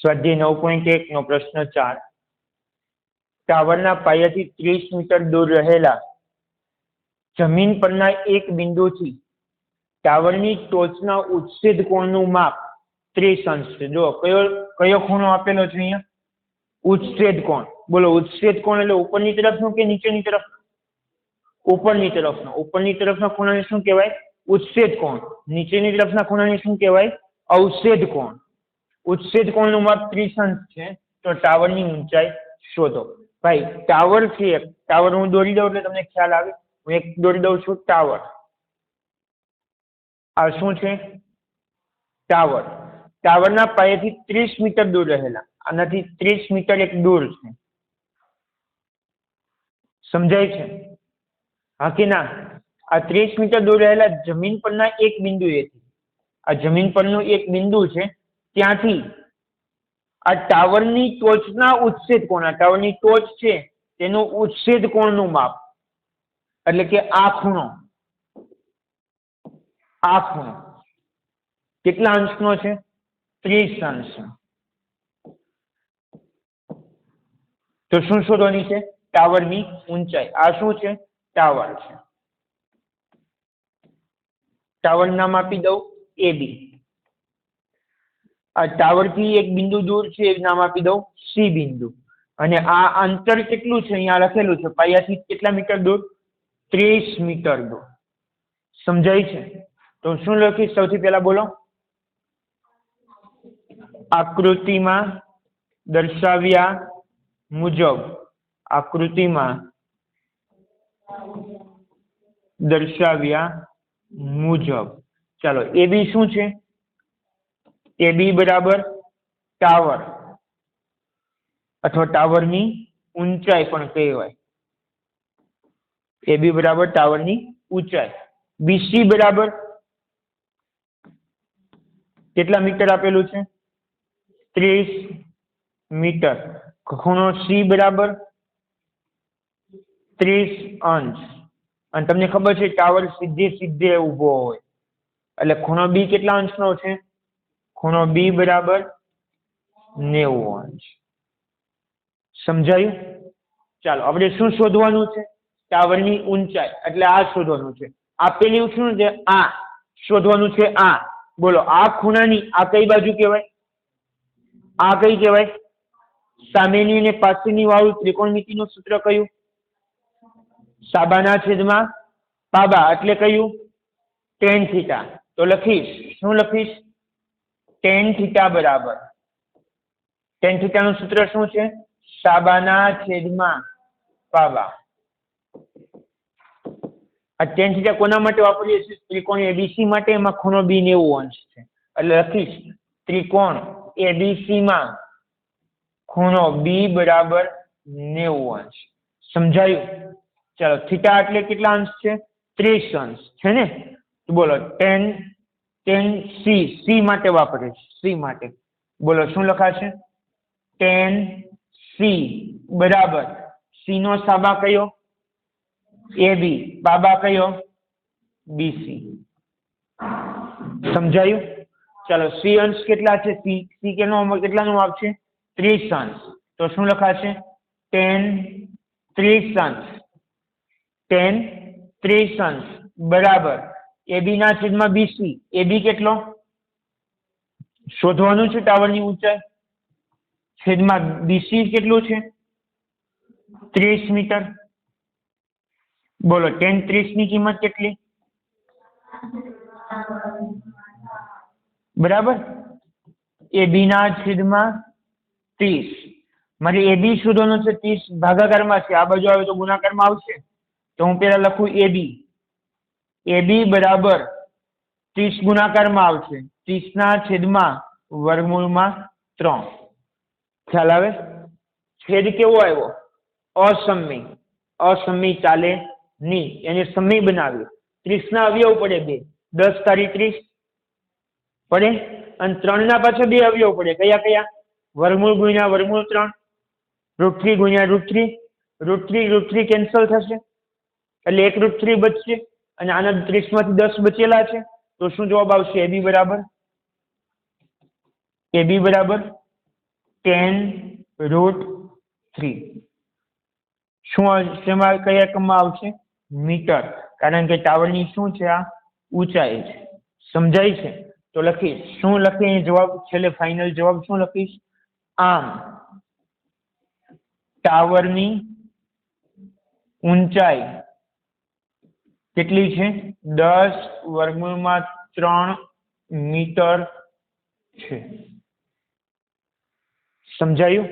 સ્વાધ્યાય 9.1 નો પ્રશ્ન 4 ટાવરના પાયાથી 30 મીટર દૂર રહેલા જમીન પરના એક બિંદુથી ટાવરની ટોચના ઉચ્છેદ કોણનું માપ 30 અંશ છે। જો કયો ખૂણો આપેલો છે અહીંયા? ઉચ્છેદ કોણ। બોલો ઉચ્છેદ કોણ એટલે ઉપરની તરફનો કે નીચેની તરફ? ઉપરની તરફનો। ઉપરની તરફના ખૂણાને શું કહેવાય? ઉચ્છેદ કોણ। નીચેની તરફના ખૂણાને શું કહેવાય? અવછેદ કોણ। ઉચ્છેદ કોણનું માપ 30 અંશ છે તો ટાવરની ઊંચાઈ શોધો। ભાઈ ટાવર છે, ટાવર હું દોરી દઉં એટલે તમને ખ્યાલ આવે। હું એક દોરી દઉં છું ટાવર। આ શું છે? ટાવર। ટાવરના પાયેથી 30 મીટર દૂર રહેલા, આનાથી 30 મીટર એક દૂર છે। સમજાય છે? હા કે ના? આ 30 મીટર દૂર રહેલા જમીન પરના એક બિંદુએથી, આ જમીન પરનું એક બિંદુ છે, ત્યાંથી આ ટાવરની ટોચના ઉચ્છેદ કોણ, આ ટાવરની ટોચ છે તેનું ઉચ્છેદ કોણનું માપ, એટલે કે આ ખૂણો, આ ખૂણો કેટલા અંશનો છે? 30 અંશ। તો શું શોધવાની છે? ટાવરની ઊંચાઈ। આ શું છે? ટાવર છે। ટાવર નામ આપી દઉં AB। આ ટાવરથી એક બિંદુ દૂર છે એ નામ આપી દઉં C બિંદુ। અને આ અંતર કેટલું છે? અહીંયા લખેલું છે પાયાથી કેટલા મીટર દૂર? 30 મીટર દૂર। સમજાય છે? તો શું લખીશ સૌથી પહેલા બોલો? આકૃતિમાં દર્શાવ્યા મુજબ, આકૃતિમાં દર્શાવ્યા મુજબ। ચાલો AB શું છે? AB બરાબર ટાવર અથવા ટાવરની ઊંચાઈ પણ કહેવાય। AB બરાબર ટાવરની ઊંચાઈ। BC બરાબર કેટલા મીટર આપેલું છે? 30 મીટર। ખૂણો C બરાબર 30 અંશ। અને તમને ખબર છે ટાવર સીધે ઊભો હોય એટલે ખૂણો B કેટલા અંશનો છે? ખૂણો B બરાબર 90 અંશ। સમજાયું? ચાલો આપણે શું શોધવાનું છે? ટાવરની ઊંચાઈ, એટલે આ શોધવાનું છે। આપેલું શું છે? આ શોધવાનું છે। આ બોલો આ ખૂણાની આ કઈ બાજુ કહેવાય? આ કઈ કહેવાય? સામેની અને પાછળની વાળું ત્રિકોણમિતિનું સૂત્ર કયું? સાબાના છેદમાં પાબા, એટલે કયું? tan theta. તો લખીશ, શું લખીશ? tan થીટા બરાબર, tan થીટાનું સૂત્ર શું છે? સાબાના છેદમાં પાબા। આ tan થીટા કોના માટે વાપરીએ છીએ? ત્રિકોણ ABC માટે। એમાં ખૂણો B 90 અંશ છે એટલે લખીશ ત્રિકોણ ABC માં ખૂણો B બરાબર 90 અંશ। સમજાયું? ચાલો થીટા એટલે કેટલા અંશ છે? 30 અંશ છે ને? તો બોલો tan C, C માટે વાપરીશ, C માટે બોલો શું લખાશે? tan C બરાબર C નો સાબા કયો? AB, બાબા કયો? BC। સમજાયું? ચાલો C અંશ કેટલા છે? C કેટલાનો આવશે? 30 અંશ। તો શું લખાશે? tan 30 અંશ, tan 30 અંશ બરાબર AB ના છેદમાં BC। AB કેટલો શોધવાનું છે? ટાવરની ઊંચાઈ છેદમાં BC કેટલું છે? 30 મીટર। બોલો tan 30 ની કિંમત કેટલી? બરાબર AB ના છેદમાં 30। મારે AB શોધવાનો છે, 30 ભાગાકારમાં છે, આ બાજુ આવે તો ગુણાકારમાં આવશે। તો હું પેલા લખું AB, AB બરાબર 30 ગુણાકારમાં આવશે 30 ના છેદમાં વર્ગમૂળમાં 3। ખ્યાલ આવે? છેદ કેવો આવ્યો? અસમમિત। અસમમિત ચાલે નહીં, એને સમય બનાવ્યો। 30 ના અવયવ પડે 2, 10 તારી 30 પડે, અને 3 ના પાછળ 2 અવયવ પડે, કયા કયા? વર્ગમૂળ ગુણ્યા વર્ગમૂળ 3, √3 ગુણ્યા √3, √3 કેન્સલ થશે એટલે 1 √3 બચશે, અને આના 30 માંથી 10 બચેલા છે તો શું જવાબ આવશે? AB બરાબર 10√3 શું શેમાં કયા એકમમાં આવશે? મીટર, કારણ કે ટાવરની શું છે? આ ઊંચાઈ છે. સમજાય છે? તો લખીશ શું લખીએ જવાબ છેલ્લે ફાઇનલ જવાબ શું લખીશ? આમ ટાવરની ઊંચાઈ કેટલી છે? 10√3 મીટર છે. સમજાયું?